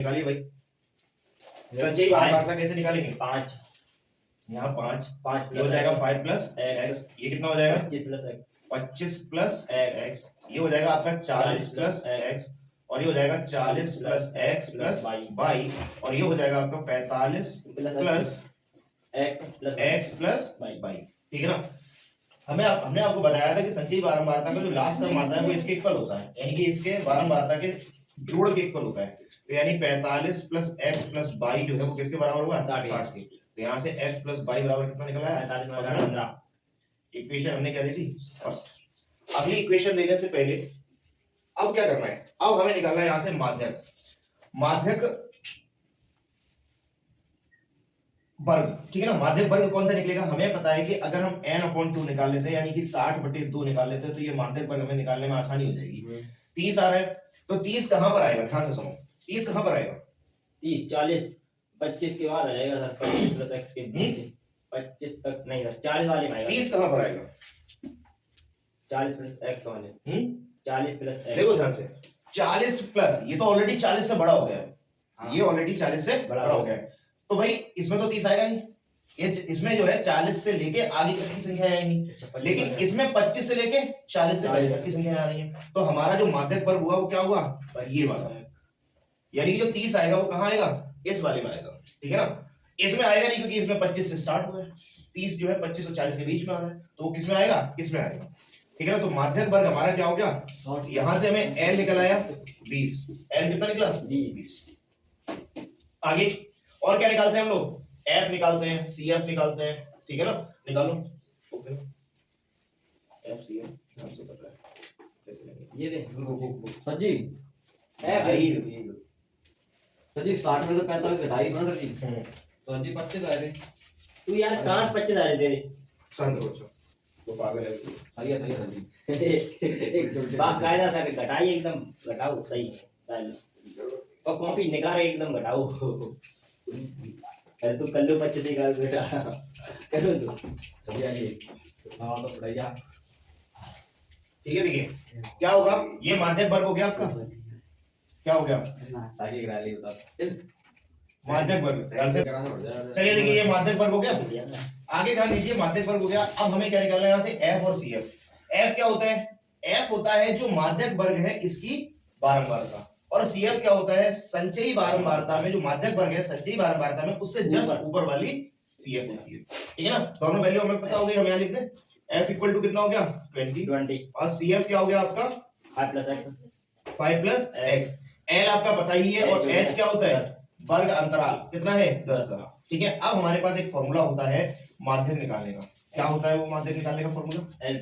निकालिए भाई। संचयी बारंबारता कैसे निकालेंगे? 5 यहाँ 5 5 ये हो जाएगा 5 प्लस x, ये कितना हो जाएगा 25 प्लस x 25 प्लस x, ये हो जाएगा आपका 40 प्लस x, और ये हो जाएगा 40 प्लस x प्लस y, और ये हो जाएगा आपका 45 प्लस x प्लस y। ठीक है ना। हमने आपको बताया था कि संचयी बारंबारता का जो लास्ट टर्म आता है वो इसके इक्वल होता है, यानी कि इसके बारंबारता के जोड़ के इक्वल होता है। तो यानी 45 प्लस x प्लस y जो है वो किसके बराबर होगा? 60 के। तो यहाँ से x प्लस y बराबर कितना निकला है? 15। इक्वेशन हमने क्या दी थी? फर्स्ट। अगली इक्वेशन देने से पहले अब क्या करना है? अब हमें निकालना है यहाँ से माध्यक। माध्यक वर्ग, ठीक है ना। माध्यक वर्ग कौन सा निकलेगा? हमें पता है कि अगर हम n/2 निकाल लेते हैं, यानी कि 60/2 निकाल लेते हैं, तो ये माध्यक वर्ग हमें निकालने में आसानी हो जाएगी। 30 आ रहा है, तो 30 कहां पर आएगा? ध्यान से सुनो, 30 कहां पर आएगा? 30 40 25 के बाद आ जाएगा सर, 25 प्लस x के नीचे 25 तक नहीं सर, 40 वाले में आएगा। 30 कहां पर आएगा? 40 प्लस x वाले 40 प्लस x। देखो ध्यान से, 40 प्लस, ये तो ऑलरेडी 40 से बड़ा हो गया है। ये ऑलरेडी 40 से बड़ा हो गया है, तो भाई इसमें तो 30 आएगा नहीं। ये इसमें जो है 40 से लेके आगे तक की संख्या आएगी, लेकिन इसमें 25 से लेके 40 से पहले तक की संख्या आ रही है। तो हमारा जो माध्यक वर्ग हुआ वो क्या हुआ? ये वाला। यानी कि जो 30 आएगा वो कहां आएगा? इस वाले में आएगा, ठीक है ना। इसमें आएगा नहीं क्योंकि इसमें 25 से स्टार्ट हुआ है, 30 जो है 25 और 40 के बीच में आ रहा है, तो वो किसमें आएगा? इसमें आएगा, ठीक है ना। तो माध्यक वर्ग हमारा क्या हो गया? यहां से हमें L निकल आया 20। L कितना निकला? 20। आगे और क्या निकालते हैं हम लोग? F निकालते हैं, CF निकालते हैं, ठीक है ना। निकालो FCF, नाम से पता है कैसे लेंगे। ये दे सर जी, सर जी 60 में तो 45 घटाई ना सर जी, तो जी 25 आ रहे। तू यार कहां 25 आ रहे तेरे? शांत बच्चों, वो पागल है। सही है सर जी। एक बाकायदा सा घटाई, एकदम घटाओ सही साल, और कॉपी निकाल एकदम घटाओ। अरे तू कल्लू 25 निकाल बेटा, करो तू सही है ये। हां तो बढ़िया, ठीक है। देखिए क्या होगा, ये माध्यक वर्ग हो गया आपका। क्या हो गया? सारी करा ली बता माध्यक वर्ग। चलिए देखिए ये माध्यक वर्ग हो गया। आगे ध्यान दीजिए, माध्यक वर्ग हो गया। अब हमें क्या निकालना है यहाँ से? F और CF। F क्या होता है? F होता है जो माध्यक वर्ग है इसकी बारंबारता, और CF क्या होता है? संचयी बारंबारता में जो माध्यक वर्ग है संचयी बारंबारता में उससे जस्ट ऊपर वाली CF होती है, ठीक है ना। दोनों वैल्यू हमें पता हो गई, हम यहाँ लिख दें F इक्वल टू कितना हो गया? 20, और CF क्या हो गया आपका? 5 plus x 5 plus x। L आपका पता ही है, और H क्या होता है? वर्ग अंतराल कितना है? 10 का, ठीक है। अब हमारे पास एक फॉर्मूला होता है माध्यक निकालने का। क्या होता है वो माध्यक निकालने का formula? L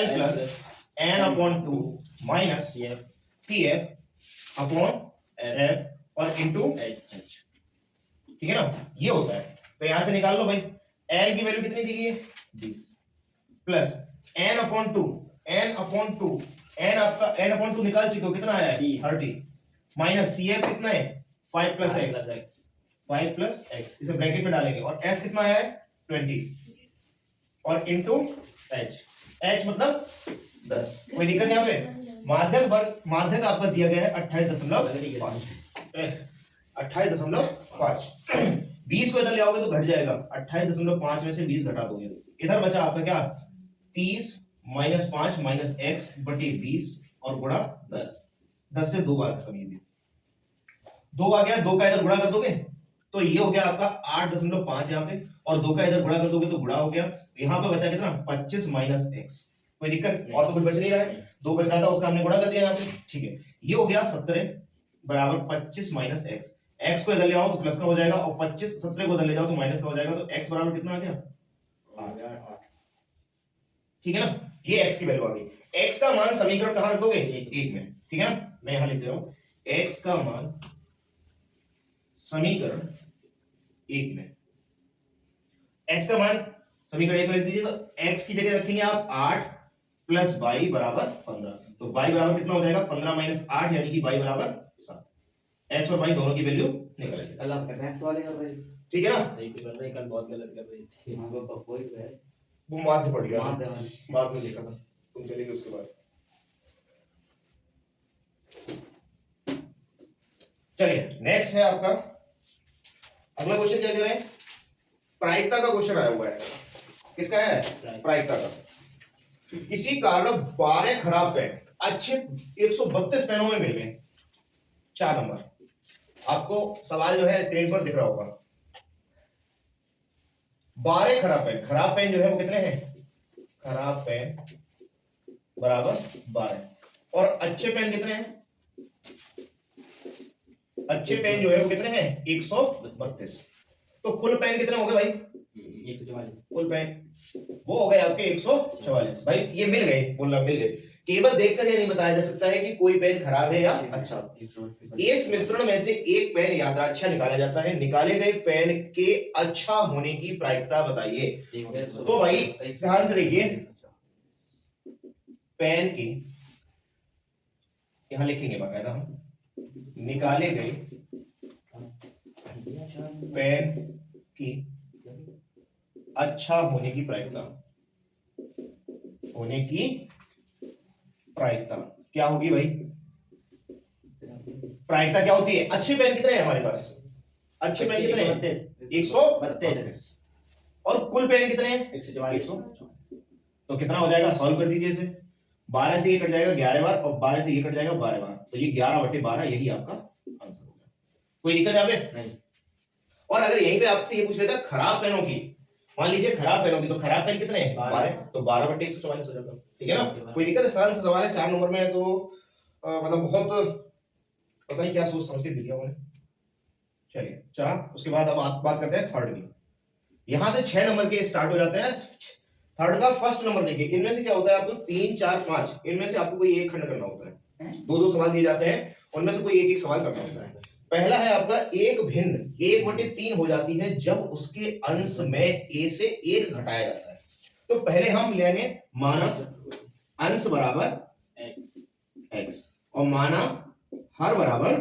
plus n/2 minus CF upon F और इनटू H, ठीक है ना। ये होता है, तो यहां से निकाल लो भाई। L की वैल्यू कितनी दी गई है? 20 प्लस n/2 n आपका n/2 निकाल चुके हो, कितना आया है? 30 माइनस CF कितना है? 5 प्लस x 5 प्लस x, इसे ब्रैकेट में डालेंगे, और F कितना आया है? 20 और इनटू H मतलब 10। कोई दिक्कत यहाँ पे? माध्यक वर्ग, माध्यक आपका दिया गया है 28.5। 28.5 20 को इधर ले आओगे तो घट जाएगा, 28.5 में से 20 घटा दोगे, इधर बचा आपका क्या? 30 माइनस 5 माइनस x बटे 20 और गुणा 10। 10 से 2 बार खत्म, ये 2 आ गया, 2 का इधर गुणा कर दोगे तो ये हो गया आपका 8.5 यहाँ पे, और 2 का इधर गुणा कर दोगे तो गुणा हो गया। यहाँ पे बचा कितना? 25 माइनस x। कोई दिक्कत? और तो कुछ बच नहीं रहा है, 2 बच रहा था उसका हमने गुणा कर दिया यहाँ पे, ठीक है। ये हो गया 17 बराबर 25 माइनस x। x को इधर ले आओ तो प्लस का हो जाएगा, और 25 17 को इधर ले जाओ तो माइनस का हो जाएगा, तो x बराबर कितना आ गया? 8, ठीक है ना। ये x की वैल्यू आ गई। x का मान समीकरण कहां रख दोगे? 1 में, ठीक है ना। मैं यहां लिख दे रहा हूं, x का मान समीकरण 1 में, x का मान समीकरण 1 में लिख दीजिए। तो x की जगह रखेंगे आप 8 प्लस y बराबर 15, तो y बराबर कितना हो जाएगा? 15 माइनस 8, यानी कि y बराबर 7। x और y दोनों की वैल्यू निकल आएगी। कल आप मैथ्स वाले कर रहे थे, ठीक है ना। सही तो कर रहे, कल बहुत गलत कर रहे थे। हां वो कोई है वो माध्य पड़ गया, माध्य बाद में देखा था, तुम चलेगी उसके बाद। चलिए नेक्स्ट है आपका अगला क्वेश्चन, क्या कह रहे हैं? प्रायिकता का क्वेश्चन आया हुआ है। किसका है? प्रायिकता का। किसी कारण 12 खराब पेन अच्छे 132 पेनों में मिल गए। 4 नंबर आपको सवाल जो है स्क्रीन पर दिख रहा होगा। 12 खराब पेन जो है वो कितने हैं? खराब पेन बराबर 12 और अच्छे पेन कितने हैं? अच्छे पेन जो है वो कितने हैं? 132। तो कुल पेन कितने हो गए भाई? 144। कुल पेन वो हो गए आपके 144। भाई ये मिल गए, बोलना मिल गए। केवल देखकर ये नहीं बताया जा सकता है कि कोई पेन खराब है या अच्छा। इस मिश्रण में से एक पेन यादराच्छा निकाला जाता है। निकाले गए पेन के अच्छा होने की प्रायिकता बताइए। तो भाई ध्यान से देखिए, पेन की यहां लिखेंगे बाकायदा हम, निकाले गए पेन की अच्छा होने की प्रायिकता, होने की प्रायिकता क्या होगी भाई? प्रायिकता क्या होती है? अच्छे पेन कितने हैं हमारे पास? अच्छे पेन कितने हैं? 132। और कुल पेन कितने हैं? 144। तो कितना हो जाएगा? सॉल्व कर दीजिए इसे। 12 से ये कट जाएगा 11 बार और 12 से ये कट जाएगा 12 बार, तो ये 11/12 यही आपका आंसर होगा। कोई दिक्कत यहाँ पे नहीं। और अगर यहीं पे आपसे ये पूछ लेता खराब पेनों की, मान लीजिए खराब पेनों की, तो खराब पेन कितने हैं? 12, तो 12/144 हो जाता। ठीक है ना? कोई दिक्कत है? सरल सा सवाल है, 4 नंबर में है, तो मतलब बहुत पता नहीं क्या सोच समझ के दिया उन्होंने। चलिए 4, उसके बाद अब आप बात करते हैं थर्ड की। यहां से 6 नंबर के स्टार्ट हो जाते हैं। थर्ड का फर्स्ट नंबर देखिए, इनमें से क्या होता है? आपको 3, 4, 5 इनमें से आपको कोई एक खंड करना होता है। 2-2 सवाल दिए जाते हैं, उनमें से कोई एक एक सवाल करना होता है। पहला है आपका एक भिन्न 1/3 हो जाती है जब उसके अंश में a से 1 घटाया जाता है। तो पहले हम लेंगे माना अंश बराबर x और माना हर बराबर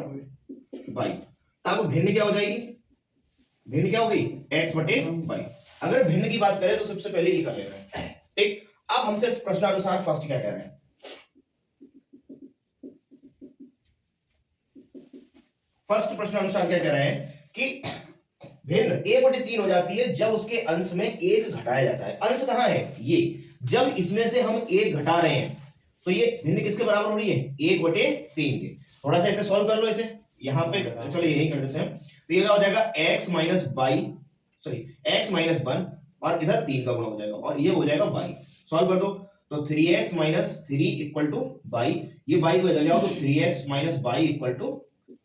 y। तब भिन्न क्या हो जाएगी? भिन्न क्या हो गई? x/y। अगर भिन्न की बात करें तो सबसे पहले ये कर लेना है। ठीक, अब हमसे प्रश्नानुसार फर्स्ट क्या कह रहे हैं? फर्स्ट प्रश्नानुसार क्या कह रहे हैं कि भिन्न 1/3 हो जाती है जब उसके अंश में 1 घटाया जाता है। अंश कहां है? ये। जब इसमें से हम 1 घटा रहे हैं तो ये भिन्न किसके बराबर हो रही है? 1/3 के। थोड़ा सा इसे सॉल्व कर लो इसे यहां पे, चलो यही कर देते हैं। तो ये क्या हो जाएगा? x माइनस 1 और इधर 3 का गुणा हो जाएगा और ये हो जाएगा y। सॉल्व कर दो तो 3x minus 3 equal to y। ये y को इधर ले आओ तो 3x minus y equal to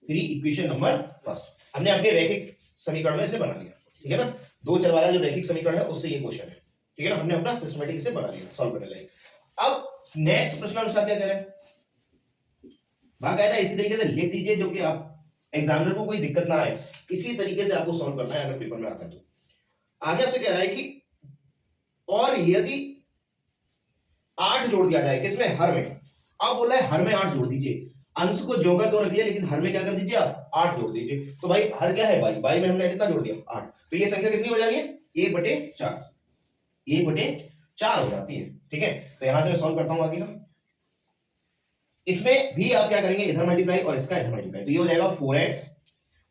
3। Equation number first हमने अपने रैखिक समीकरण में इसे बना लिया। ठीक है ना? 2 चर वाला जो रैखिक समीकरण है उससे ये क्वेश्चन है। ठीक है ना? हमने अपना सिस्टमैटिक इसे बना लिया, सॉल्व करने लगे। अब नेक्स्ट प्रश्नानुसार क्या कह रहे हैं? बाकायदा इसी तरीके से लिख दीजिए जो कि आप एग्जामिनर को कोई दिक्कत ना आए। इसी तरीके से आपको सॉल्व करना है अगर पेपर में आता है तो। आगे आपसे कह रहा है कि और यदि 8 जोड़ दिया जाए, किसमें? हर में। अब बोला है हर में 8 जोड़ दीजिए। अंश को ज्यों का तो रखिए लेकिन हर में क्या कर दीजिए आप? 8 जोड़ दीजिए। तो भाई हर क्या है? y में हमने कितना जोड़ दिया? 8। तो ये संख्या कितनी हो जा रही है? 1/4। 1/4 हो जाती है। ठीक है, तो यहां से मैं सॉल्व करता हूं आगे ना। इसमें भी आप क्या करेंगे? इधर मल्टीप्लाई और इसका इधर मल्टीप्लाई, तो ये हो जाएगा 4x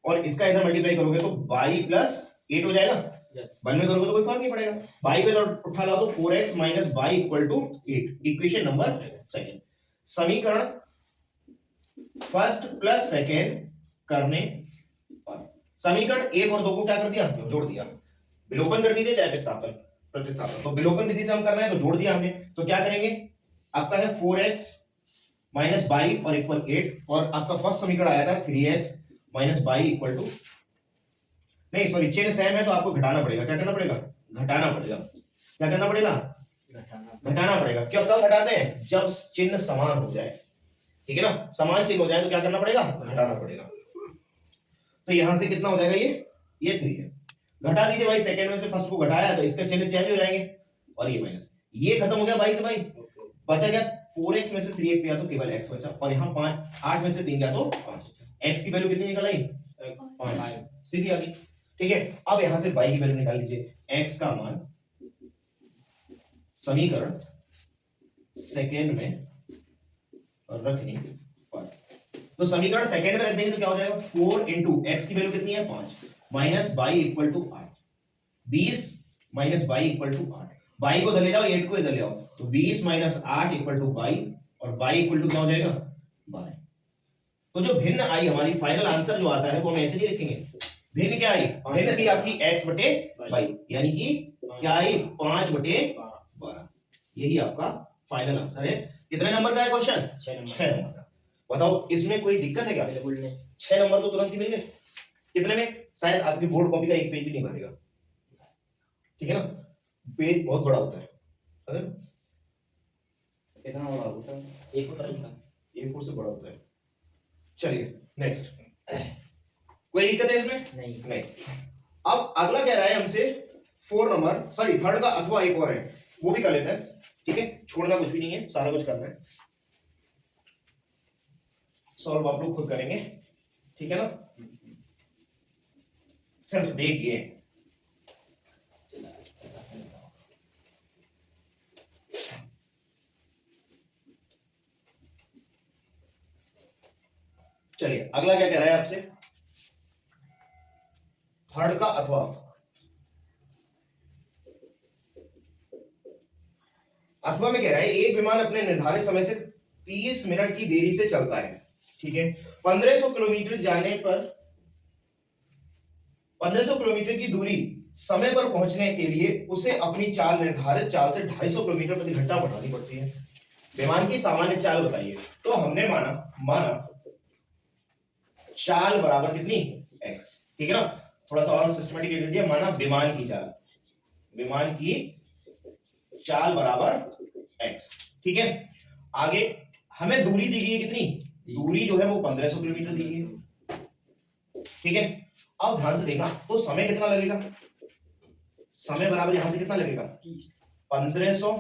और इसका इधर मल्टीप्लाई करोगे तो y प्लस 8 हो जाएगा। वन में करोगे तो कोई फर्क नहीं पड़ेगा। y को इधर उठा लाओ तो 4x minus y equal to 8। Equation number second. समीकरण फर्स्ट प्लस सेकंड करने पर समीकरण 1 और 2 को क्या कर दिया? जोड़ दिया। विलोपन कर दीजिए चाहे प्रतिस्थापन। तो विलोपन विधि से हम कर रहे हैं तो जोड़ दिया हमने। तो क्या करेंगे? आपका है 4x माइनस बाई और इक्वल 8 और आपका फर्स्ट समीकरण आया था 3x minus y equal to, नहीं सॉरी चिन्ह सेम है तो आपको घटाना पड़ेगा। क्या करना पड़ेगा? घटाना पड़ेगा। क्या करना पड़ेगा? घटाना पड़ेगा। क्यों तब घटाते हैं? जब चिन्ह समान हो जाए। ठीक है ना? समान चिन्ह हो जाए तो क्या करना पड़ेगा? घटाना पड़ेगा। तो यहां से कितना हो जाएगा? ये 3 है। घटा दीजिए भाई, सेकंड में से फर्स्ट को घटाया तो इसका चिन्ह चेंज हो जाएंगे और ये माइनस, ये खत्म हो गया भाई से भाई। बचा क्या? 4x में से 3x गया तो केवल x बचा और यहाँ 8 में से 3 गया तो 5। x की वैल्यू कितनी निकल आई? 5 सीधी आ गई। ठीक है, अब यहां से y की वैल्यू निकाल लीजिए। x का मान समीकरण सेकेंड में रखने पर तो समीकरण सेकंड में रख देंगे तो क्या हो जाएगा 4 इंटू एक्स की वैल्यू कितनी है 5 minus y equal to 8 20 minus y equal to 8 y को इधर ले जाओ 8 को इधर ले आओ तो 20 माइनस 8 इक्वल टू बाई और बाई इक्वल टू क्या हो जाएगा 12। तो जो भिन्न आई हमारी फाइनल आंसर जो आता है वो हम ऐसे नहीं लिखेंगे भिन्न क्या आई भिन्न थी आपकी x बटे बाई यानी कि क्या आई 5 बटे 12 यही आपका फाइनल आंसर है। कितने नंबर का है क्वेश्चन 6 नंबर का। बताओ इसमें कोई दिक्कत है क्या बिल्कुल नहीं 6 नंबर तो तुरंत ही मिल गए। कितने में शायद आपकी बोर्ड कॉपी का एक पेज भी नहीं भरेगा ठीक है ना पेज बहुत बड़ा होता है कितना बड़ा होता है एक होता है A4 से बड़ा होता है। चलिए नेक्स्ट कोई दिक्कत है इसमें नहीं। अब अगला कह रहा है हमसे 4 नंबर सॉरी थर्ड का अथवा एक और है वो भी कर लेते हैं ठीक है छोड़ना कुछ भी नहीं है सारा कुछ करना है सॉल्व आप लोग खुद करेंगे ठीक है ना सिर्फ देखिए चलिए अगला क्या कह रहा है आपसे थर्ड का अथवा अथवा में कह रहा है एक विमान अपने निर्धारित समय से 30 मिनट की देरी से चलता है ठीक है 1500 किलोमीटर जाने पर 1500 किलोमीटर की दूरी समय पर पहुंचने के लिए उसे अपनी चाल निर्धारित चाल से 250 किलोमीटर प्रति घंटा बढ़ानी पड़ती है। विमान की सामान्य चाल बताइए। तो हमने माना चाल बराबर कितनी x ठीक है ना थोड़ा सा और सिस्टमेटिक लिख लीजिए माना विमान की चाल बराबर x ठीक है। आगे हमें दूरी दी गई है कितनी दूरी जो है वो 1500 किलोमीटर दी गई है ठीक है। अब ध्यान से देखना तो समय कितना लगेगा समय बराबर यहां से कितना लगेगा 1500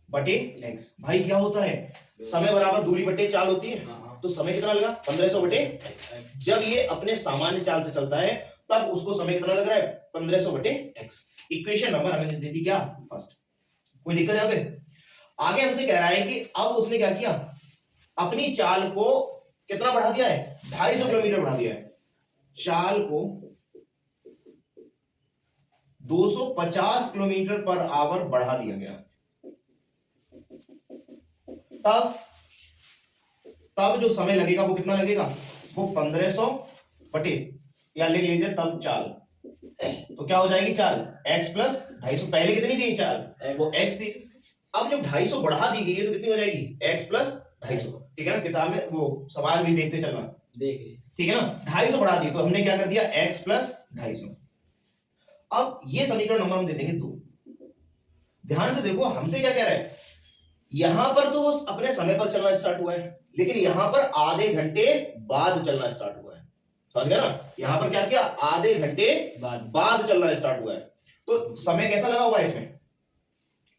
बटे x भाई क्या होता है समय बराबर दूरी बटे चाल होती है तो समय कितना लगा 1500 बटे x। जब ये अपने सामान्य चाल से चलता है तब उसको समय कितना लग रहा है 1500 बटे x। इक्वेशन नंबर हमें दे दी क्या फर्स्ट कोई दिक्कत है यहाँ पे। आगे हमसे कह रहा है कि अब उसने क्या किया अपनी चाल को कितना बढ़ा दिया है 250 किलोमीटर बढ़ा दिया है चाल को 250 किलोमीटर पर आवर बढ़ा दिया गया। तब जो समय लगेगा वो कितना लगेगा वो 1500 बटे या लिख लीजिए तब चाल तो क्या हो जाएगी चाल x प्लस 250 पहले कितनी थी चाल वो x थी। अब जब 250 बढ़ा दी गई है तो कितनी हो जाएगी x प्लस 250 ठीक है ना किताब में वो सवाल भी देखते चलना ठीक है ना 250 बढ़ा दी तो हमने क्या कर दिया x प्लस 250। अब ये समीकरण नंबर हम दे देंगे 2। ध्यान से देखो हमसे क्या कह रहा है यहां पर तो अपने समय पर चलना स्टार्ट हुआ है लेकिन यहां पर आधे घंटे बाद चलना स्टार्ट हुआ है समझ गया ना यहां पर क्या किया आधे घंटे बाद चलना स्टार्ट हुआ है। तो समय कैसा लगा हुआ है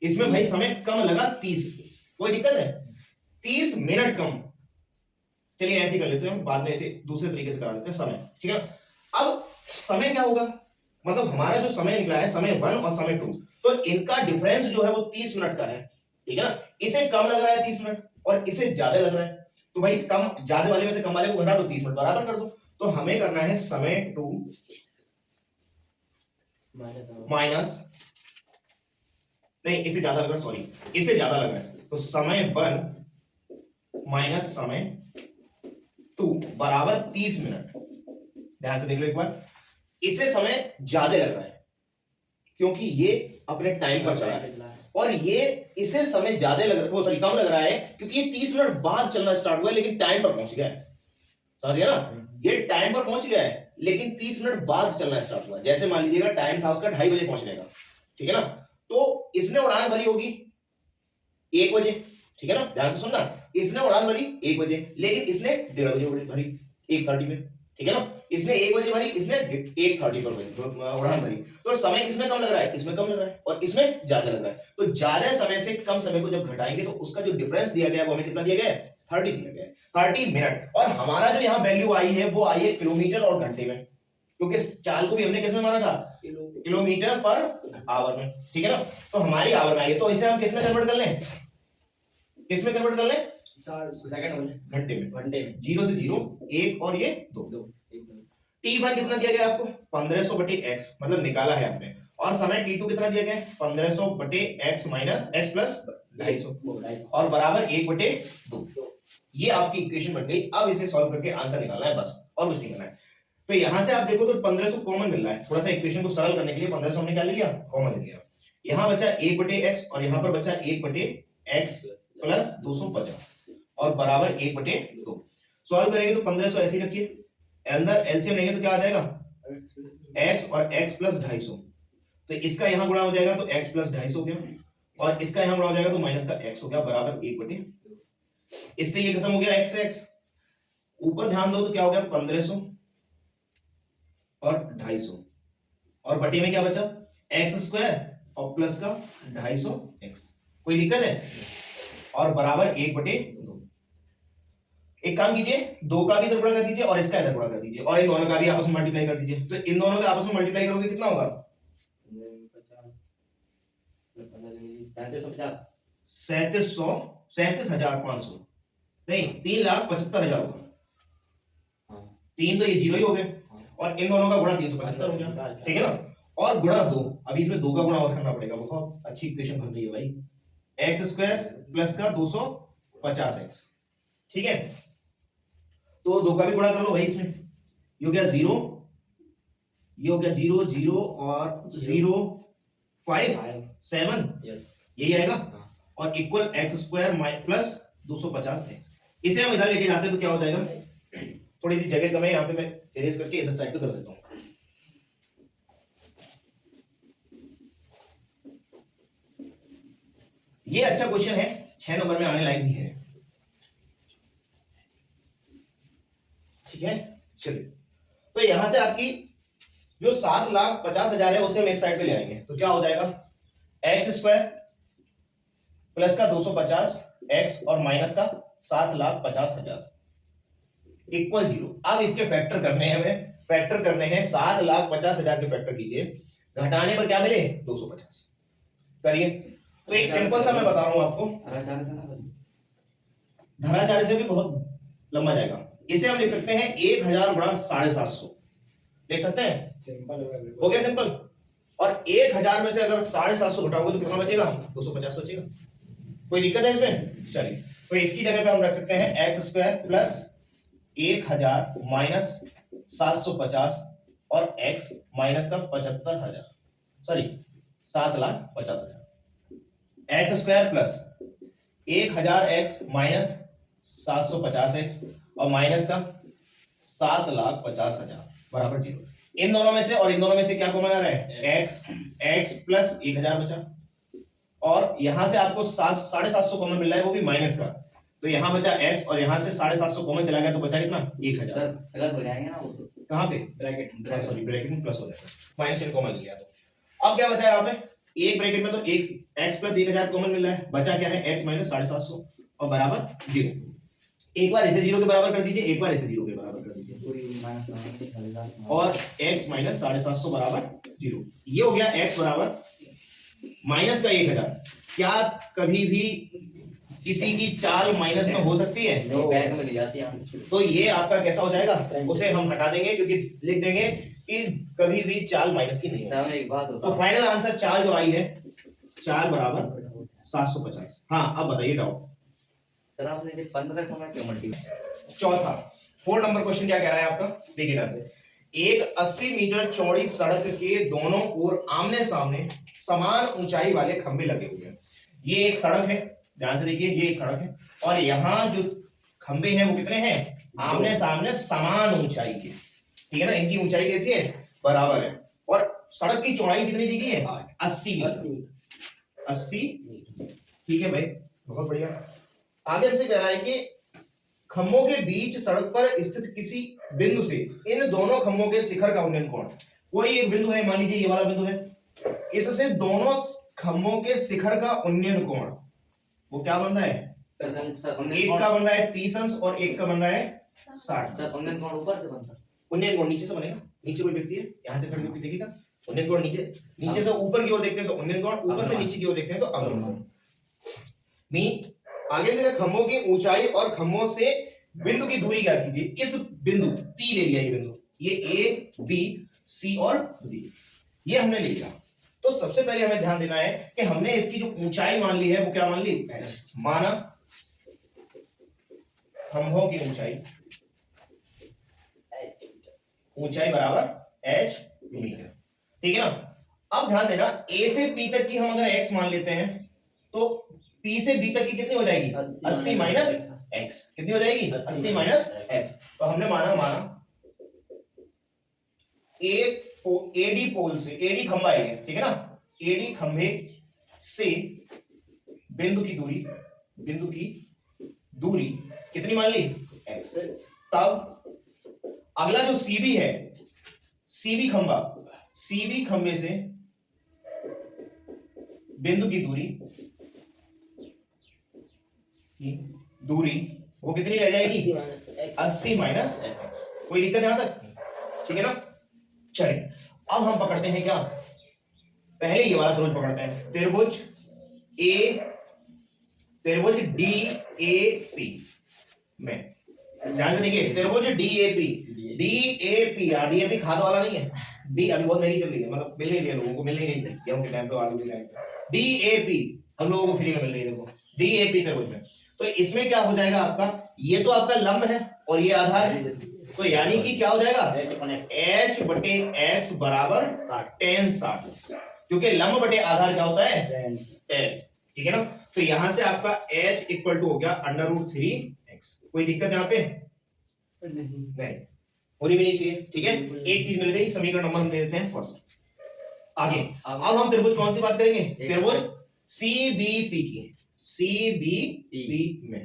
इसमें भाई समय कम लगा 30 कोई दिक्कत है 30 मिनट कम। चलिए ऐसे कर लेते हैं बाद में ऐसे दूसरे तरीके से करा लेते हैं समय ठीक है ना। अब समय क्या होगा मतलब हमारा जो समय निकला है समय 1 और समय 2 तो इनका डिफरेंस जो है वो 30 मिनट का है ठीक है ना। इसे कम लग रहा है 30 मिनट और इसे ज्यादा लग रहा है तो भाई कम ज्यादा वाले में से कम वाले को घटा दो 30 मिनट बराबर कर दो। तो हमें करना है समय 2 माइनस नहीं इसे ज्यादा लग रहा है सॉरी इसे ज्यादा लग रहा है तो समय 1 माइनस समय 2 बराबर 30 मिनट। ध्यान से देख लो एक बार इसे समय ज्यादा लग रहा है क्योंकि ये अपने टाइम पर चला है और ये इसे समय ज्यादा लग रहा है वो सॉरी कम लग रहा है क्योंकि ये 30 मिनट बाद चलना स्टार्ट हुआ है लेकिन टाइम पर पहुंच गया है समझ गया ना ये टाइम पर पहुंच गया है लेकिन 30 मिनट बाद चलना स्टार्ट हुआ। जैसे मान लीजिएगा टाइम था उसका 2:30 बजे पहुंचने का ठीक है ना तो इसने उड़ान भरी होगी 1 बजे ठीक है ना ध्यान से सुनना इसने उड़ान भरी 1 बजे लेकिन इसने 1:30 बजे भरी 1:30 पे ठीक है ना इसने 1 बजे भरी इसने 1:30 पर उड़ान भरी तो समय किसमें कम लग रहा है इसमें कम लग रहा है और इसमें ज्यादा लग रहा है। तो ज्यादा समय से कम समय को जब घटाएंगे तो उसका जो डिफरेंस दिया गया वो हमें कितना दिया गया है 30 दिया गया है 30 मिनट और हमारा जो यहाँ वैल्यू आई है वो आई है किलोमीटर और घंटे में क्योंकि चाल को भी हमने किसमें माना था किलोमीटर पर आवर में ठीक है ना। तो हमारी आवर में आई है तो इसे हम किसमें कन्वर्ट कर लें किसमें कन्वर्ट कर लें सेकंड बोले घंटे में, घंटे में 0 से 0 1 और ये 2। दो एक मिनट t1 कितना दिया गया आपको 1500 बटे x, मतलब निकाला है आपने, और समय t2 कितना दिया गया है 1500 बटे x माइनस x प्लस 250 वो 250 और बराबर 1 बटे 2। ये आपकी इक्वेशन बन गई। अब इसे सॉल्व करके आंसर निकालना है बस, और कुछ नहीं करना है। तो यहां से आप देखो तो 1500 कॉमन मिल रहा है, थोड़ा सा इक्वेशन को सरल करने के लिए 1500 हमने क्या ले लिया, कॉमन ले लिया। यहां बचा 1 बटे x और यहां पर बचा 1 बटे x प्लस 250 और बराबर 1 बटे 2। सॉल्व करेंगे तो 1500 ऐसे ही रखिए, अंदर एलसीएम लेंगे तो क्या आ जाएगा x और x प्लस 250, तो इसका यहां गुणा हो जाएगा तो x प्लस 250 हो गया, और इसका यहां गुणा हो जाएगा तो माइनस का x हो गया, बराबर 1 बटे। इससे ये खत्म हो गया x से x, ऊपर ध्यान दो तो क्या हो गया 1500 और 250, और बटे में क्या बचा एक्स स्क्वायर और प्लस का 250x। कोई दिक्कत है, और बराबर 1 बटे 2। एक काम कीजिए, 2 का भी इधर गुणा कर दीजिए और इसका इधर गुणा कर दीजिए, और इन दोनों का भी आपस में मल्टीप्लाई कर दीजिए। तो इन दोनों का आपस में मल्टीप्लाई करोगे कितना होगा 37,500 नहीं 3,75,000 होगा। हाँ। 3 तो ये जीरो ही हो गए, और इन दोनों का गुणा 375 हो गया, ठीक है ना, और गुणा 2, अभी इसमें 2 का गुणा और करना पड़ेगा। बहुत अच्छी इक्वेशन बन रही है भाई, एक्स स्क्वायर प्लस का 250x, ठीक है। तो 2 का भी गुणा कर लो भाई इसमें, ये हो गया 0, ये हो गया 0 0 और 0 5 7, यस यही आएगा, और equal x square plus 250x। इसे हम इधर लेके जाते हैं तो क्या हो जाएगा, थोड़ी सी जगह कम है यहाँ पे, मैं इरेज करके इधर साइड पे कर देता हूँ। ये अच्छा क्वेश्चन है, 6 नंबर में आने लायक भी है, ठीक है। चलिए, तो यहां से आपकी जो 7,50,000 है उसे हम इस साइड पे ले आएंगे, तो क्या हो जाएगा एक्स स्क्वायर प्लस का 250x और माइनस का 7,50,000 इक्वल 0। अब इसके फैक्टर करने हैं, हमें फैक्टर करने हैं, 7,50,000 के फैक्टर कीजिए, घटाने पर क्या मिले 250, करिए। तो एक सिंपल सा मैं बता रहा हूं आपको, धराचार्य से भी बहुत लंबा जाएगा। इसे हम लिख सकते हैं 1000 गुणा 750, लिख सकते हैं, सिंपल हो गया सिंपल। और 1000 में से अगर 750 घटाओगे तो कितना बचेगा 250 बचेगा। कोई दिक्कत है इसमें, चलिए। तो इसकी जगह पे हम रख सकते हैं एक्स स्क्वायर प्लस 1000 माइनस 750 और x माइनस का 75,000, sorry 7,50,000, x square plus 1000x minus 750x और माइनस का 7,50,000 बराबर 0। इन दोनों में से और इन दोनों में से क्या कॉमन आ रहा है x प्लस 1000 बचा, और यहां से आपको 7,750 कॉमन मिल रहा है, वो भी माइनस का, तो यहां बचा x और यहां से 750 कॉमन चला गया तो बचा कितना 1000। सर प्लस हो जाएंगे ना वो तो, कहां पे ब्रैकेट सॉरी ब्रैकेट में प्लस हो जाएगा, माइनस इन कॉमन ले लिया। तो अब क्या बचा यहाँ पे, एक ब्रैकेट में तो एक x प्लस 1000 कॉमन मिल रहा है, बचा क्या है x माइनस 750 और बराबर 0। एक बार इसे 0 के बराबर कर दीजिए, एक बार इसे 0 के बराबर कर दीजिए, और x माइनस 750 बराबर 0। ये हो गया x बराबर माइनस का 1000। क्या कभी भी किसी की चाल माइनस में हो सकती है, बैंक में ली जाती है। तो ये आपका कैसा हो जाएगा, उसे हम हटा देंगे, क्योंकि लिख देंगे कि कभी भी चाल माइनस की नहीं है। सर एक बात तो होता फाइनल आंसर चाल जो आई है, चाल बराबर 750। हाँ अब बताइए डाउट। सर आपने 1500 में क्यों मल्टीप्लाई, चौथा 4 नंबर क्वेश्चन क्या कह रहा है आपका, देखिए ध्यान से। एक 80 मीटर चौड़ी सड़क के दोनों ओर आमने सामने समान ऊंचाई वाले खंभे लगे हुए हैं। ये एक सड़क है, ध्यान से देखिए, ये एक सड़क है, और यहाँ जो खंभे हैं वो कितने हैं, आमने सामने समान ऊंचाई के, ठीक है ना, इनकी ऊंचाई कैसी है, बराबर है, और सड़क की चौड़ाई कितनी दी गई है 80 मीटर, 80, ठीक है भाई, बहुत बढ़िया। आगे हमसे कह रहा है कि खंभों के बीच सड़क पर स्थित किसी बिंदु से इन दोनों खंभों के शिखर का उन्नयन कोण, कोई एक बिंदु है, मान लीजिए ये वाला बिंदु है, इससे दोनों खंभों के शिखर का उन्नयन कोण वो क्या बन रहा है, एक का बन रहा है 30 अंश और एक का बन रहा है 60। सर उन्नयन कोण ऊपर से बनता है, उन्नयन कोण नीचे से बनेगा, नीचे कोई व्यक्ति है, यहाँ से खड़े व्यक्ति देखेगा, उन्नयन कोण नीचे से ऊपर की ओर देखते हैं तो उन्नयन कोण, ऊपर से नीचे की ओर देखते हैं तो अवलंब कोण। मी आगे देखिए खंभों की ऊंचाई और खंभों से बिंदु की दूरी ज्ञात कीजिए। इस बिंदु P ले लिया, ये बिंदु, ये A B C और D ये हमने ले लिया। तो सबसे पहले हमें ध्यान देना है कि हमने इसकी जो ऊंचाई मान ली है वो क्या मान ली, h। माना खंभों की ऊंचाई बराबर h मीटर, ठीक है ना। अब ध्यान देना A से P तक की हम अगर x मान लेते हैं तो P से B तक की कितनी हो जाएगी, 80 माइनस x। कितनी हो जाएगी, 80 माइनस x। तो हमने माना AD पोल से, AD खंभा है ये, ठीक है ना, AD खंभे से बिंदु की दूरी कितनी मान ली, x। तब अगला जो CB है, CB खंभे से बिंदु की दूरी वो कितनी रह जाएगी, 80 माइनस x। कोई दिक्कत यहां तक, ठीक है ना। चलिए अब हम पकड़ते हैं क्या, पहले ये वाला त्रिभुज पकड़ते हैं, त्रिभुज DAP में ध्यान से देखिए, त्रिभुज DAP खाद वाला नहीं है, डी अभी बहुत महंगी चल रही है, मतलब मिल नहीं रही है लोगों को, मिल नहीं रही थी गेहूं के टाइम पे, आलू के टाइम पे। DAP हम लोगों को फ्री में मिल रही है, देखो DAP त्रिभुज में। तो इसमें क्या हो जाएगा आपका, ये तो आपका लंब है और ये आधार है, तो यानी कि क्या हो जाएगा, h बटे x बराबर tan 60, क्योंकि लंब बटे आधार क्या होता है, tan, ठीक है ना। तो यहां से आपका h इक्वल टू हो गया √3x। कोई दिक्कत यहाँ पे नहीं, होनी भी नहीं चाहिए, ठीक है। एक चीज मिल गई, समीकरण नंबर हम दे देते हैं फर्स्ट। आगे अब हम त्रिभुज कौन सी बात करेंगे, त्रिभुज CBP की, CBP में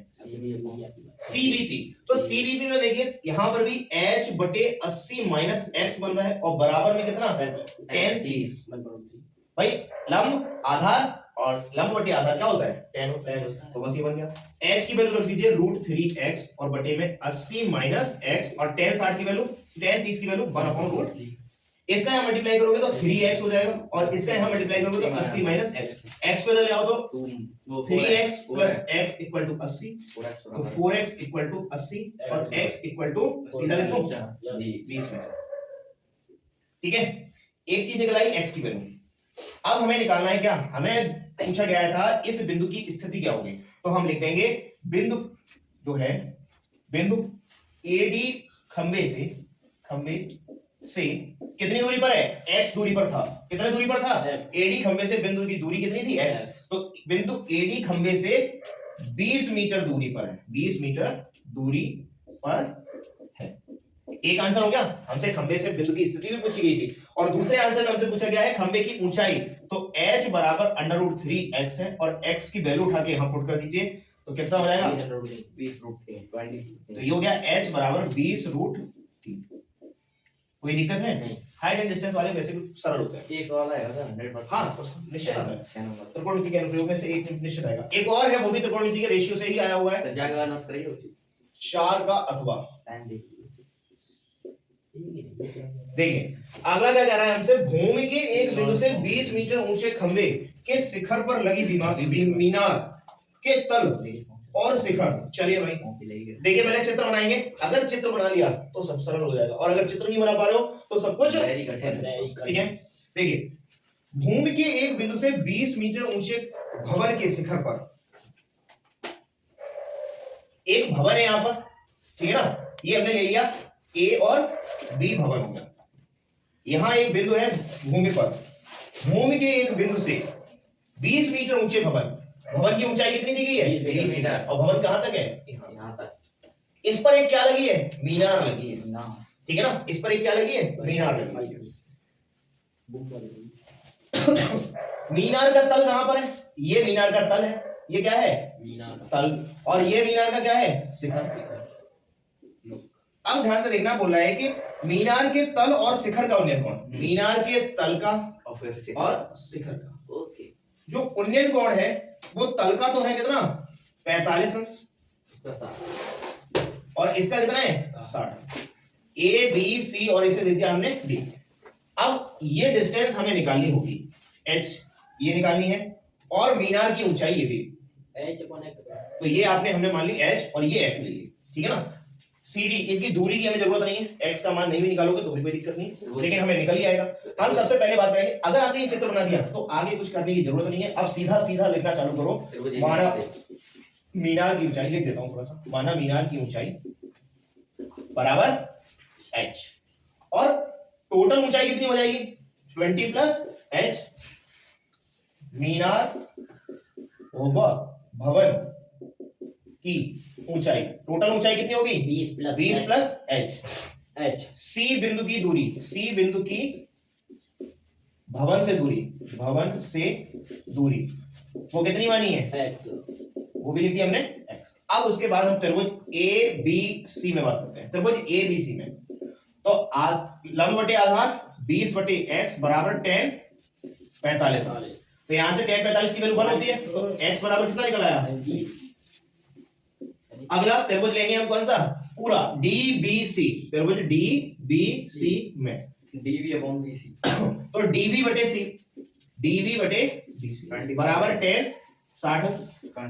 CBP। तो CBP में देखिए यहां पर भी h बटे 80 माइनस x बन रहा है और बराबर में कितना, tan 30। भाई लंब आधार और लंब बटे आधार क्या होता है, tan होता है। तो बस ये बन गया, h की वैल्यू रख दीजिए √3x और बटे में 80 माइनस x और tan 60 की वैल्यू, tan 30 की वैल्यू 1/√। इसका यहां मल्टीप्लाई करोगे तो 3x हो जाएगा और इसका यहां मल्टीप्लाई करोगे तो 80 माइनस x को इधर ले आओ तो 3x plus x equal to 80, तो 4x इक्वल टू 80 और x इक्वल टू सीधा लिख दो 20 मीटर, ठीक है। एक चीज निकल आई x की वैल्यू। अब हमें निकालना है क्या, हमें पूछा गया था इस बिंदु की स्थिति क्या होगी, तो हम लिख देंगे बिंदु जो है, बिंदु AD खंबे से कितनी दूरी पर है, x दूरी पर था। कितने दूरी पर था, AD खंबे से बिंदु की दूरी कितनी थी, x। तो बिंदु AD खंबे से 20 मीटर दूरी पर है, 20 मीटर दूरी पर है। एक आंसर हो गया, हमसे खंबे से बिंदु की स्थिति भी पूछी गई थी और दूसरे आंसर में हमसे पूछा गया है खंबे की ऊंचाई। तो h बराबर √3x है और x की वैल्यू उठा के यहां पुट कर दीजिए, तो कितना हो जाएगा, 20√3। तो ये हो गया h बराबर 20√3। कोई दिक्कत है नहीं, हाइट एंड डिस्टेंस वाले वैसे भी सरल होते हैं। एक वाला है 100%, हाँ तो निश्चित आता है, त्रिकोणमिति के अनुप्रयोग में से एक निश्चित आएगा। एक और है, वो भी त्रिकोणमिति के रेशियो से ही आया हुआ है, 4 का अथवा। देखिए अगला क्या कह रहा है हमसे, भूमि के एक बिंदु से 20 मीटर ऊंचे खंबे के शिखर पर लगी मीनार के तल और शिखर। चलिए भाई देखिए, पहले चित्र बनाएंगे, अगर चित्र बना लिया तो सब सरल हो जाएगा और अगर चित्र नहीं बना पा रहे हो तो सब कुछ ठीक है। देखिए भूमि के एक बिंदु से 20 मीटर ऊंचे भवन के शिखर पर, एक भवन है यहां पर, ठीक है ना, ये हमने ले लिया A और B भवन हो गया। यहां एक बिंदु है भूमि पर, भूमि के एक बिंदु से 20 मीटर ऊंचे भवन, भवन की ऊंचाई कितनी दी गई है, 20 मीटर, और भवन कहां तक है, यहां तक। इस पर एक क्या लगी है, मीनार लगी है, ठीक है ना, इस पर एक क्या लगी है, मीनार लगी है। मीनार का तल कहां पर है, ये मीनार का तल है, ये क्या है, तल, और ये मीनार का क्या है, शिखर। अब ध्यान से देखना, बोल रहा है कि मीनार के तल और शिखर का उन्नयन कोण, मीनार के तल का और शिखर का। ओके, जो उन्नयन कोण है वो तल का तो है कितना, 45 अंश, और इसका कितना है, 60। A B C और इसे दे दिया हमने D। अब ये डिस्टेंस हमें निकालनी होगी, h ये निकालनी है, और मीनार की ऊंचाई ये भी, h/x तो ये हमने मान ली h और ये x ले ली, ठीक है ना। CD इसकी दूरी की हमें जरूरत नहीं है, x का मान नहीं भी निकालोगे तो भी कोई दिक्कत नहीं, लेकिन हमें निकल ही आएगा। हम सबसे पहले बात करेंगे, अगर आपने ये चित्र बना दिया तो आगे कुछ करने की जरूरत नहीं है, अब सीधा सीधा लिखना चालू करो। माना मीनार की ऊंचाई, लिख देता हूं थोड़ा सा, माना मीनार की ऊंचाई बराबर h, और टोटल ऊंचाई कितनी हो जाएगी 20 प्लस h। मीनार ओवर भवन की ऊंचाई, टोटल ऊंचाई कितनी होगी 20 प्लस h। सी बिंदु की दूरी, सी बिंदु की भवन से दूरी, भवन से दूरी वो कितनी मानी है x, वो भी लिख दिया हमने x। अब उसके बाद हम त्रिभुज ए बी सी में बात करते हैं। त्रिभुज ए बी सी में तो लंब बटे आधार 20 बटे x बराबर tan 45। तो यहां से tan 45 की वैल्यू 1 होती है, तो x बराबर कितना निकल आया 20। अगला त्रिभुज लेंगे हम कौन सा, पूरा DBC, त्रिभुज DBC में डीवी अपॉन बीसी, तो DB बटे C, DB बटे BC बराबर tan 60।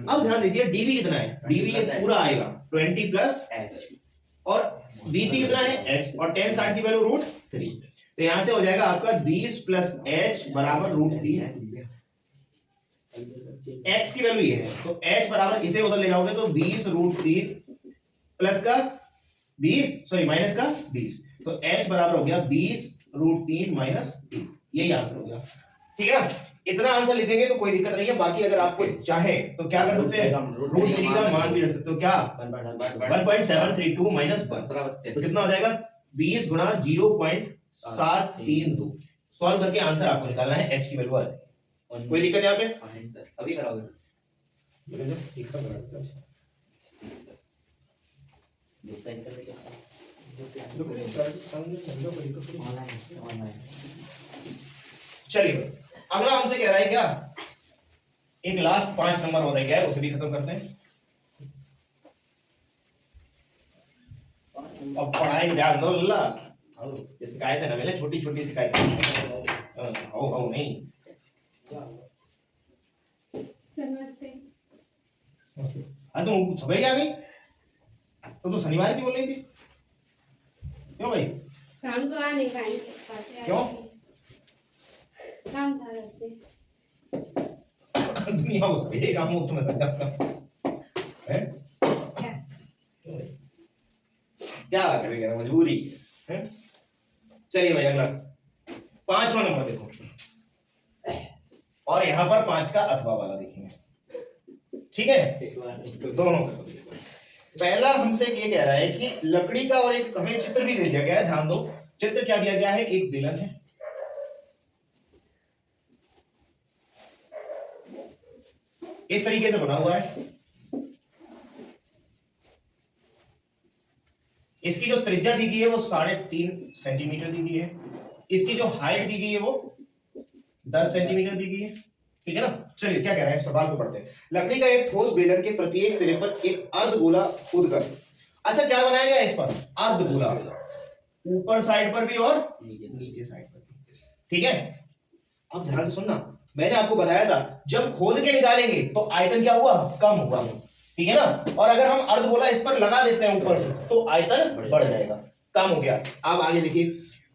अब ध्यान दीजिए DB कितना है, DB ये पूरा आएगा 20 प्लस h और BC कितना है x, और tan 60 की वैल्यू √3। तो यहां से हो जाएगा आपका 20 प्लस h बराबर √3। x की वैल्यू ये है, तो h बराबर इसे उधर ले जाओगे तो 20 √3 प्लस का 20 सॉरी माइनस का 20, तो h बराबर हो गया 20 √3 माइनस 3। यही आंसर हो गया, ठीक है ना। इतना आंसर लिखेंगे तो कोई दिक्कत नहीं है। बाकी अगर आपको चाहे तो क्या कर सकते हैं, √3 का मान भी रख सकते हो, क्या 1.732 माइनस 1, तो कितना हो जाएगा 20 गुणा 0.732। सॉल्व करके आंसर आपको निकालना है, h की वैल्यू आ जाएगी। कोई दिक्कत यहाँ पे अभी कराओगे चलिए अगला हमसे कह रहा है क्या, एक लास्ट 5 नंबर और रह गया है, उसे भी खत्म करते हैं। अब पढ़ाई में ध्यान दो लल्ला, ये शिकायतें ना मिले, छोटी छोटी शिकायतें हो नहीं। नमस्ते। अरे तुम सुबह आ गई, तो शनिवार की बोल रही थी, क्यों भाई शाम को आ नहीं पाए, क्यों काम था रास्ते। दुनिया को सभी काम मुफ्त में करता है, क्या क्यों भाई? क्या करेंगे, मजबूरी है। चलिए भाई अगला 5वां नंबर देखो, और यहाँ पर 5 का अथवा वाला देखेंगे, ठीक है। दोनों का पहला हमसे ये कह रहा है कि लकड़ी का, और एक हमें चित्र भी दे दिया गया है, ध्यान दो चित्र क्या दिया गया है, एक बेलन है, इस तरीके से बना हुआ है। इसकी जो त्रिज्या दी गई है वो 3.5 सेंटीमीटर दी गई है, इसकी जो हाइट दी गई है वो 10 सेंटीमीटर दी गई है, ठीक है ना। चलिए क्या कह रहा है, सवाल को पढ़ते हैं। लकड़ी का एक ठोस बेलन के प्रत्येक सिरे पर एक अर्धगोला खोद कर, अच्छा क्या बनाया गया इस पर, अर्धगोला, ऊपर साइड पर भी और नीचे साइड पर भी, ठीक है। अब ध्यान से सुनना, मैंने आपको बताया था जब खोद के निकालेंगे तो आयतन क्या हुआ, कम हुआ, ठीक है ना। और अगर हम अर्धगोला इस पर लगा देते हैं ऊपर से तो आयतन बढ़ जाएगा, कम हो गया। अब आगे देखिए,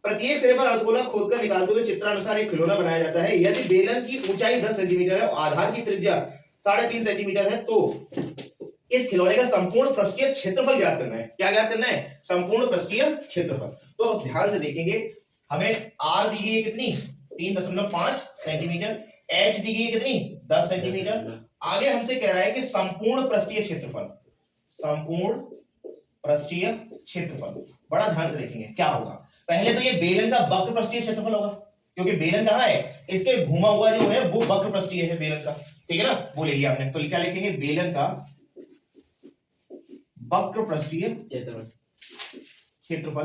प्रत्येक सिरे पर अर्धगोला खोदकर निकालते हुए चित्रानुसार एक खिलौना बनाया जाता है। यदि बेलन की ऊंचाई 10 सेंटीमीटर है और आधार की त्रिज्या 3.5 सेंटीमीटर है तो इस खिलौने का संपूर्ण पृष्ठीय क्षेत्रफल ज्ञात करना है। क्या ज्ञात करना है, संपूर्ण पृष्ठीय क्षेत्रफल। तो ध्यान से देखेंगे, हमें r दी गई है कितनी 3.5 सेंटीमीटर, h दी गई है कितनी 10 सेंटीमीटर। आगे हमसे कह रहा है कि संपूर्ण पृष्ठीय क्षेत्रफल, संपूर्ण पृष्ठीय क्षेत्रफल। बड़ा ध्यान से देखेंगे क्या होगा, पहले तो ये बेलन का वक्र पृष्ठीय क्षेत्रफल होगा, क्योंकि बेलन कहां है, इसके घुमा हुआ जो है वो वक्र पृष्ठीय है बेलन का, ठीक है ना, वो ले लिया हमने। तो क्या लिखेंगे, बेलन का वक्र पृष्ठीय क्षेत्रफल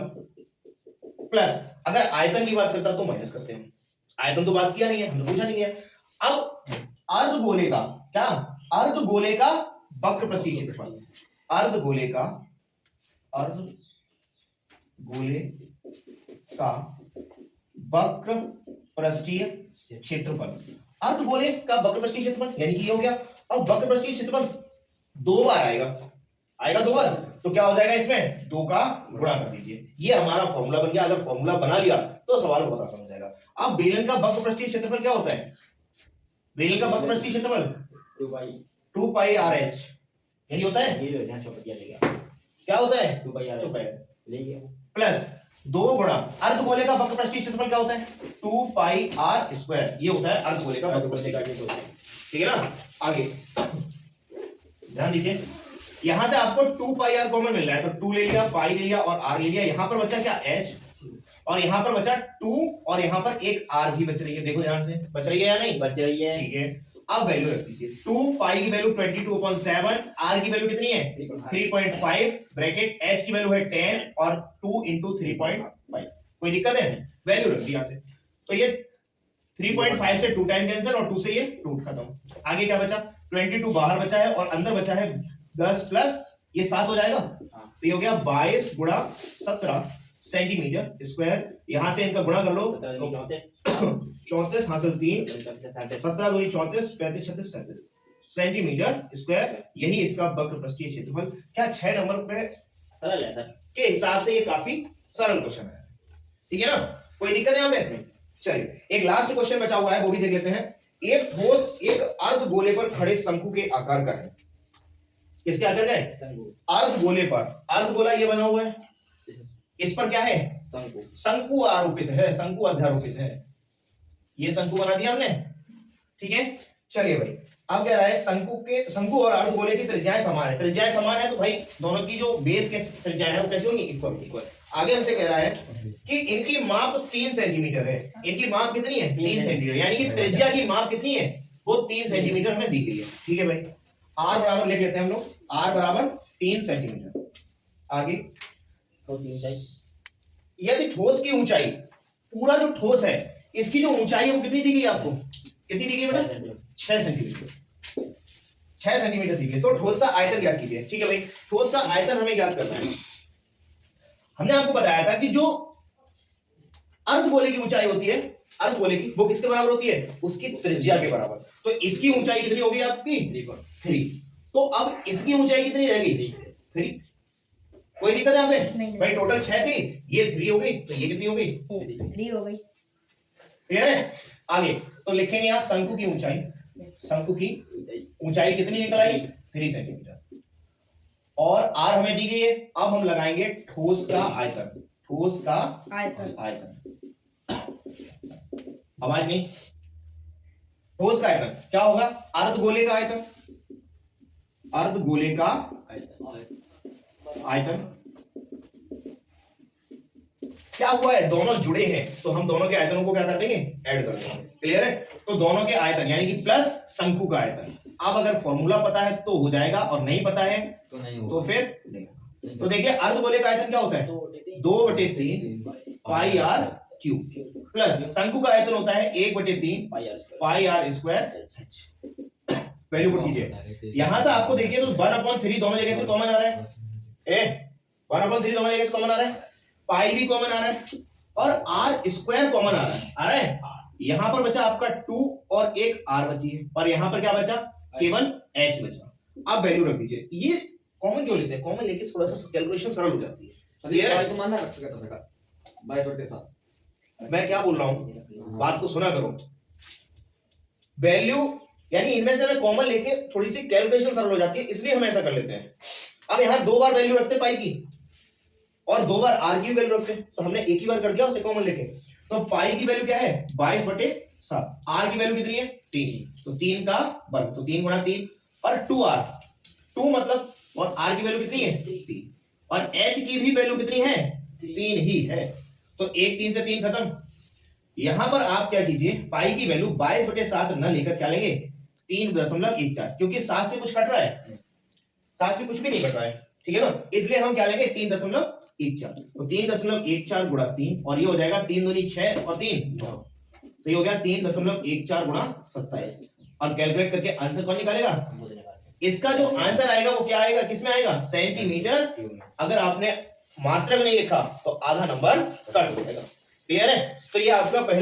प्लस, अगर आयतन की बात करता तो माइनस करते हैं, आयतन तो बात किया नहीं है, हमने पूछा नहीं है। अब अर्धगोले का क्या, अर्धगोले का वक्र पृष्ठीय क्षेत्रफल, अर्धगोले का वक्र पृष्ठीय क्षेत्रफल, अर्धगोले का वक्र पृष्ठीय क्षेत्रफल यानी कि ये हो गया। अब वक्र पृष्ठीय क्षेत्रफल 2 बार आएगा 2 बार, तो क्या हो जाएगा इसमें 2 का गुणा कर दीजिए। ये हमारा फॉर्मूला बन गया। अगर फॉर्मूला बना लिया तो सवाल बहुत आसान हो जाएगा। अब बेलन का वक्र पृष्ठीय क्षेत्रफल क्या होता है? बेलन का वक्र पृष्ठीय क्षेत्रफल 2 पाई RH यही होता है। ये ध्यान चौपटिया ले गया, क्या होता है? 2 पाई तो ले गया प्लस 2 गुणा अर्धगोले का वक्र पृष्ठीय क्षेत्रफल क्या होता है? 2 पाई R स्क्वायर। ये होता है अर्धगोले का वक्र पृष्ठीय क्षेत्रफल। ठीक है ना? आगे ध्यान दीजिए, यहां से आपको 2 पाई R कॉमन मिल रहा है, तो 2 ले लिया, पाई ले लिया और R ले लिया। यहां पर बचा क्या? H, और यहां पर बचा 2 और यहां पर एक R भी बच रही है। देखो ध्यान से, बच रही है या नहीं? बच रही है। ठीक है, अब वैल्यू रख दीजिए। 2 पाई की वैल्यू 22/7, R की वैल्यू कितनी है? 3.5, ब्रैकेट H की वैल्यू है 10 और 2 into 3.5। कोई दिक्कत है? वैल्यू रख दी यहां से, तो ये 3.5 से 2 टाइम कैंसिल और 2 से ये रूट खत्म। आगे क्या बचा? 22 बाहर बचा है और अंदर बचा है 10 प्लस ये 7 हो जाएगा, तो ये हो गया 22 गुणा 17 सेंटीमीटर स्क्वायर। यहां से इनका गुणा कर लो, 34 हासिल 3, 17 दूनी 34, 35 36 37 सेंटीमीटर स्क्वायर। यही इसका वक्र पृष्ठीय क्षेत्रफल। क्या 6 नंबर पे सरल है सर के हिसाब से ये काफी सरल क्वेश्चन है। ठीक है ना? कोई दिक्कत है यहाँ पे? चलिए एक लास्ट क्वेश्चन बचा हुआ है, वो भी देख लेते हैं। एक ठोस एक अर्धगोले पर खड़े शंकु के आकार का है। किसके आकार का है? अर्धगोले पर। अर्धगोला ये बना हुआ है, इस पर क्या है? शंकु आरोपित है, शंकु अध्यारोपित है। ये शंकु बना दिया हमने। ठीक है, चलिए भाई अब कह रहा है शंकु और अर्धगोले की त्रिज्याएं समान है। त्रिज्याएं समान है तो भाई दोनों की जो बेस के त्रिज्याएं है वो कैसे होंगी? इक्वल। आगे हमसे कह रहा है कि इनकी माप 3 सेंटीमीटर है। इनकी माप कितनी है? 3 सेंटीमीटर, यानी कि त्रिज्या की माप कितनी है? वो 3 सेंटीमीटर हमें दी गई है। ठीक है भाई, R बराबर लिख लेते हैं हम लोग, R बराबर 3 सेंटीमीटर। आगे यदि ठोस की ऊंचाई, पूरा जो ठोस है इसकी जो ऊंचाई है वो कितनी दी गई आपको? कितनी दी गई बेटा? 6 सेंटीमीटर। 6 सेंटीमीटर दी गई। तो ठोस का आयतन ज्ञात कीजिए। ठीक है भाई, ठोस का आयतन हमें ज्ञात करना है। हमने आपको बताया था कि जो अर्धगोले की ऊंचाई होती है, अर्धगोले की, वो किसके बराबर होती है? उसकी त्रिज्या के बराबर। तो इसकी ऊंचाई कितनी होगी आपकी? 3। तो अब इसकी ऊंचाई कितनी रहेगी? 3। कोई दिक्कत है यहाँ पे? भाई टोटल 6 थी, ये 3 हो गई, तो ये कितनी हो गई? 3 हो गई। क्लियर है? आगे तो लिखेंगे यहाँ शंकु की ऊंचाई। शंकु की ऊंचाई कितनी निकल आई? 3 सेंटीमीटर। और R हमें दी गई है। अब हम लगाएंगे ठोस का आयतन। ठोस का आयतन। आवाज नहीं। ठोस का आयतन क्या होगा? अर्धगोले का आयतन। अर्धगोले का आयतन क्या हुआ है? दोनों जुड़े हैं तो हम दोनों के आयतनों को क्या कर देंगे? ऐड कर देंगे। क्लियर है? तो दोनों के आयतन यानी कि प्लस शंकु का आयतन। अब अगर फॉर्मूला पता है तो हो जाएगा और नहीं पता है तो नहीं होगा। तो फिर नहीं। तो देखिए अर्धगोले का आयतन क्या होता है? 2/3 पाई R क्यूब प्लस शंकु का आयतन होता है 1/3 पाई R स्क्वायर। वैल्यू पुट कीजिए। यहां से आपको देखिए तो 1/3 दोनों जगह से कॉमन आ रहा है। 1/3 दोनों जगह से कॉमन आ रहा है, पाई भी कॉमन आ रहा है और R स्क्वायर कॉमन आ रहा है। यहां पर बचा आपका 2 और एक R बची है और यहां पर क्या बचा? केवल H बचा। अब वैल्यू रख दीजिए। ये कॉमन क्यों लेते हैं? कॉमन लेके थोड़ा सा कैलकुलेशन सरल हो जाती है। क्लियर है? तो मानना रख सकता था बाय के साथ। मैं क्या बोल रहा हूं, बात को सुना करो। वैल्यू यानी इनमें से हमें कॉमन लेके थोड़ी सी कैलकुलेशन सरल हो जाती है, इसलिए हम ऐसा कर लेते हैं। अब यहां 2 बार वैल्यू रखते पाई की और 2 बार R की वैल्यू रखते, तो हमने एक ही बार कर दिया उसे कॉमन लेके। तो पाई की वैल्यू क्या है? 22/7। R की वैल्यू कितनी है? 3। तो 3 का वर्ग, तो 3 गुणा 3 और 2R। 2 मतलब और R की वैल्यु कितनी है? 3। और H की भी वैल्यू कितनी है? 3 ही है। तो 1 3 से 3 खत्म। यहां पर आप क्या कीजिए, पाई की वैल्यू 22/7 न लेकर क्या लेंगे? 3.14, क्योंकि 7 से कुछ कट रहा है, 7 से कुछ भी नहीं कट रहा है। ठीक है ना? इसलिए हम क्या लेंगे? 3.14। तो 3.14 गुणा 3 और ये हो जाएगा 3 दूनी 6 और 3 9, तो ये हो गया 3.14 गुणा 27। और कैलकुलेट करके आंसर कौन निकालेगा? इसका जो आंसर आएगा वो क्या आएगा? किसमें आएगा? सेंटीमीटर। अगर आपने मात्रक नहीं लिखा तो आधा नंबर कट हो जाएगा। क्लियर है? तो ये आपका पहला